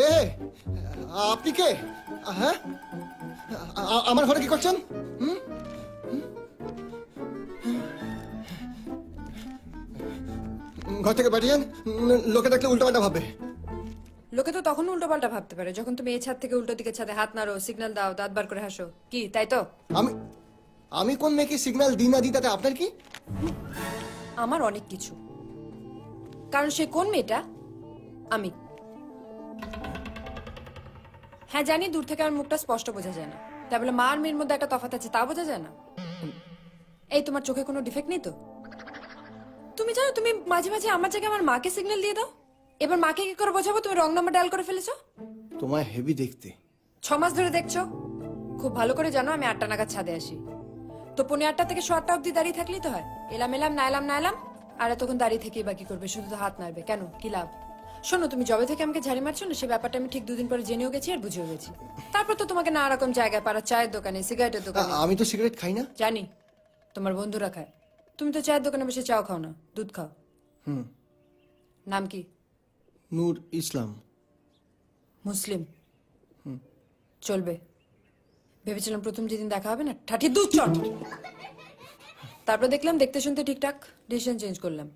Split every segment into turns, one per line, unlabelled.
এ আপনি কে? হ্যাঁ, আমার ঘরে কি করছেন? ঘর থেকে পাঠিয়েন, লোকে দেখলে উল্টোপাল্টা ভাববে।
লোকে তো তখন উল্টো পাল্টা ভাবতে পারে যখন তুমি এই ছাদ থেকে উল্টো দিকে ছাদে হাত নাড়ো, সিগন্যাল দাও, দাঁত বার করে হাসো। কি তাই তো?
আমি আমি কোন মেয়েকে সিগন্যাল দিই না দিই তাতে আপনার কি?
আমার অনেক কিছু, কারণ সে কোন মেয়েটা আমি। হ্যাঁ জানি দূর থেকে আমার মুখটা স্পষ্ট বোঝা যায় না, তাই বলে মা আর মেয়ের মধ্যে একটা তফাৎ আছে তা বোঝা যায় না? এই তোমার চোখে কোনো ডিফেক্ট নেই তো? তুমি জানো তুমি মাঝে মাঝে আমার জায়গায় আমার মাকে সিগন্যাল দিয়ে দাও। এবার মাকে কি করে বোঝাবো তুমি রং নাম্বার ডায়াল করে ফেলেছো?
তোমায় হেভি দেখতে।
6 মাস ধরে দেখছো? খুব ভালো করে জানো আমি 8টা নাগাদ ছাদে আসি, তো 8:45 থেকে 8টা অব্দি দাঁড়িয়ে থাকলেই তো হয়। এলাম এলাম না এলাম না এলাম, আর তখন দাঁড়িয়ে থেকেই বাকি করবে, শুধু তো হাত নাড়বে। কেন, কি লাভ? শোনো, তুমি জবে থেকে আমাকে ঝাড়ি মারছো না, সে ব্যাপারটা আমি ঠিক 2 দিন পরে জেনেও গেছি আর বুঝেও গেছি। তারপর তো তোমাকে নানা রকম জায়গায় পাড়া, চায়ের দোকানে, সিগারেটের দোকানে।
আমি তো সিগারেট খাই না।
জানি, তোমার বন্ধুরা খায়। তুমি তো চায়ের দোকানে বসে চাও খাও না, দুধ খাও। নাম কি?
নূর ইসলাম।
মুসলিম। চলবে। ভেবেছিলাম প্রথম যেদিন দেখা হবে না ঠাঠি দুধ চট, তারপর দেখলাম দেখতে শুনতে ঠিকঠাক, ডিসিশন চেঞ্জ করলাম।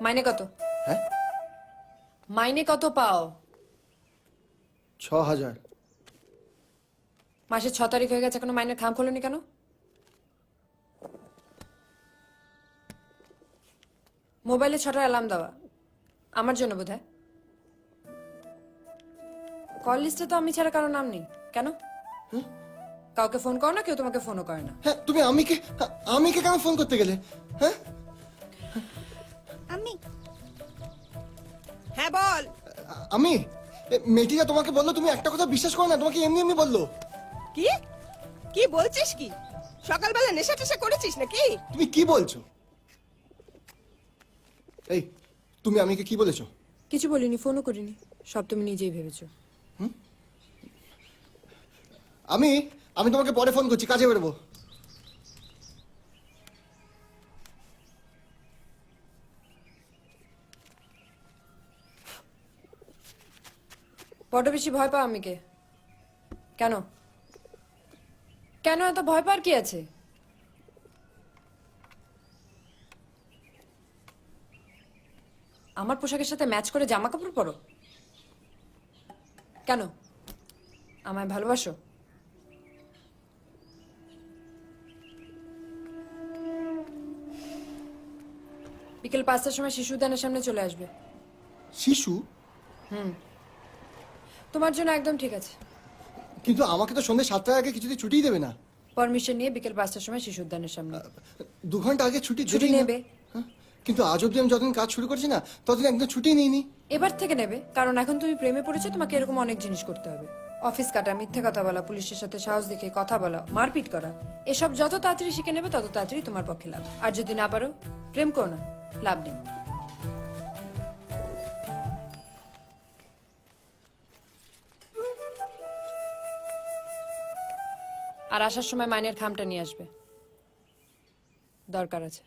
মাইনে কত?
হ্যাঁ,
মাইনে কত পাও?
6000।
মাসের 6 তারিখ হয়ে গেছে, এখনো মাইনের খাম খোলনি কেন? মোবাইলে 6টা অ্যালার্ম দেওয়া আমার জন্য বোধহয়। কল লিস্টে তো আমি ছাড়া কারো নাম নেই। কেন? কাউকে ফোন করো না, কেউ তোমাকে ফোনও করে না।
হ্যাঁ, তুমি আমিকে কেন ফোন করতে গেলে? হ্যাঁ,
আমি হ্যাঁ বল।
আমি মেয়েটিরা তোমাকে বললো, তুমি একটা কথা বিশ্বাস করো না, তোমাকে এমনি এমনি বললো।
কি কি বলছিস? কি সকালবেলা নেশা টেশা করেছিস নাকি?
তুমি কি বলছো? এই, তুমি আমিকে কি বলেছো?
কিছু বলিনি, ফোনও করিনি, সব তুমি নিজেই ভেবেছো।
আমি আমি তোমাকে পরে ফোন করছি, কাজে বেরোবো।
বড্ড বেশি ভয় পাও আমিকে। কেন? কেন এত ভয় পাওয়ার কি আছে? আমার পোশাকের সাথে ম্যাচ করে জামা কাপড় পরো কেন? আমায় ভালোবাসো? বিকেল 5টার সময় শিশু উদ্যানের সামনে চলে আসবে।
শিশু?
তোমার জন্য একদম ঠিক আছে।
কিন্তু আমাকে তো সন্ধ্যে 7টার আগে কিছুতেই ছুটিই দেবে না।
পারমিশন নিয়ে বিকেল 5টার সময় শিশু উদ্যানের সামনে।
2 ঘন্টা আগে ছুটি
ছুটি
দেবেই না।
নেবে।
হ্যাঁ? কিন্তু আজ অব্দি আমি যতদিন কাজ শুরু করছি না ততদিন একদম ছুটি নিইনি।
এবার থেকে নেবে, কারণ এখন তুমি প্রেমে পড়েছো, তোমাকে এরকম অনেক জিনিস করতে হবে। অফিস কাটা, মিথ্যে কথা বলা, পুলিশের সাথে সাহস দেখিয়ে কথা বলা, মারপিট করা, এসব যত তাড়াতাড়ি শিখে নেবে তত তাড়াতাড়ি তোমার পক্ষে লাভ। আর যদি না পারো, প্রেম করো না, লাভ নেই। আর আসার সময় মাইনের খামটা নিয়ে আসবে, দরকার আছে।